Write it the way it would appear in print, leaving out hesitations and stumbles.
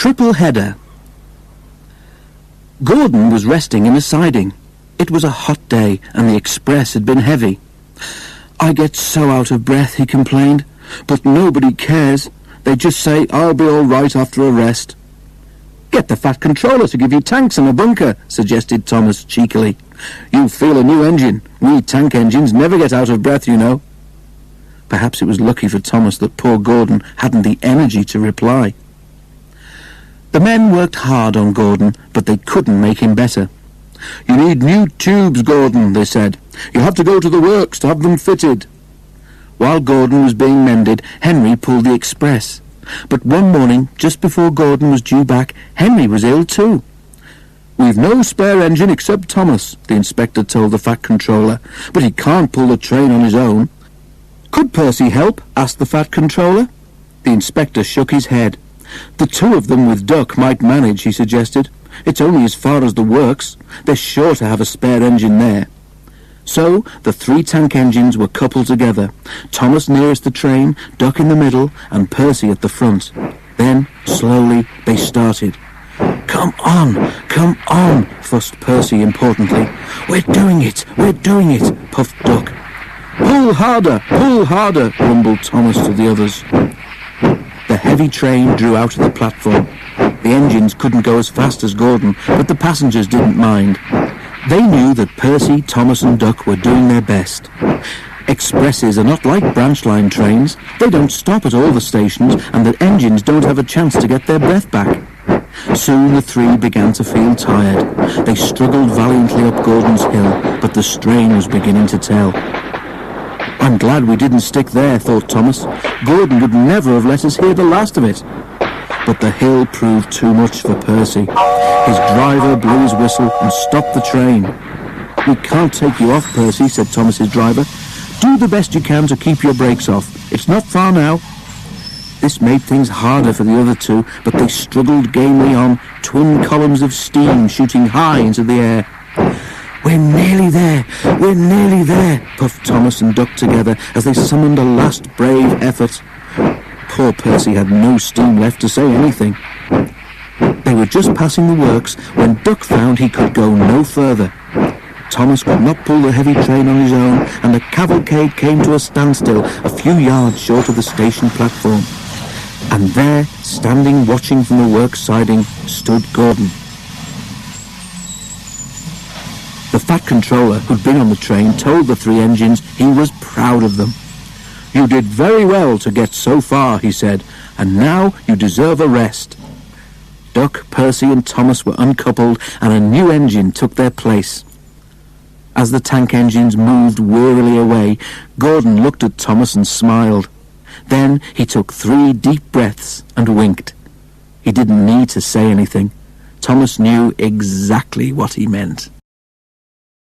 Triple header. Gordon was resting in a siding. It was a hot day and the express had been heavy. "I get so out of breath," he complained, "but nobody cares. They just say I'll be all right after a rest." "Get the Fat Controller to give you tanks and a bunker," suggested Thomas cheekily. "You'll feel a new engine. We tank engines never get out of breath, you know." Perhaps it was lucky for Thomas that poor Gordon hadn't the energy to reply. The men worked hard on Gordon, but they couldn't make him better. "You need new tubes, Gordon," they said. "You have to go to the works to have them fitted." While Gordon was being mended, Henry pulled the express. But one morning, just before Gordon was due back, Henry was ill too. "We've no spare engine except Thomas," the inspector told the Fat Controller, "but he can't pull the train on his own." "Could Percy help?" asked the Fat Controller. The inspector shook his head. "The two of them with Duck might manage," he suggested. "It's only as far as the works. They're sure to have a spare engine there." So the three tank engines were coupled together, Thomas nearest the train, Duck in the middle, and Percy at the front. Then, slowly, they started. Come on," fussed Percy importantly. We're doing it, puffed Duck. Pull harder, rumbled Thomas to the others. The heavy train drew out of the platform. The engines couldn't go as fast as Gordon, but the passengers didn't mind. They knew that Percy, Thomas and Duck were doing their best. Expresses are not like branch line trains. They don't stop at all the stations, and the engines don't have a chance to get their breath back. Soon the three began to feel tired. They struggled valiantly up Gordon's hill, but the strain was beginning to tell. "I'm glad we didn't stick there," thought Thomas. "Gordon would never have let us hear the last of it." But the hill proved too much for Percy. His driver blew his whistle and stopped the train. "We can't take you off, Percy," said Thomas's driver. "Do the best you can to keep your brakes off. It's not far now." This made things harder for the other two, but they struggled gamely on, twin columns of steam shooting high into the air. We're nearly there, puffed Thomas and Duck together as they summoned a last brave effort. Poor Percy had no steam left to say anything. They were just passing the works when Duck found he could go no further. Thomas could not pull the heavy train on his own, and the cavalcade came to a standstill a few yards short of the station platform. And there, standing watching from the works siding, stood Gordon. The Fat Controller, who'd been on the train, told the three engines he was proud of them. "You did very well to get so far," he said, "and now you deserve a rest." Duck, Percy and Thomas were uncoupled, and a new engine took their place. As the tank engines moved wearily away, Gordon looked at Thomas and smiled. Then he took 3 deep breaths and winked. He didn't need to say anything. Thomas knew exactly what he meant.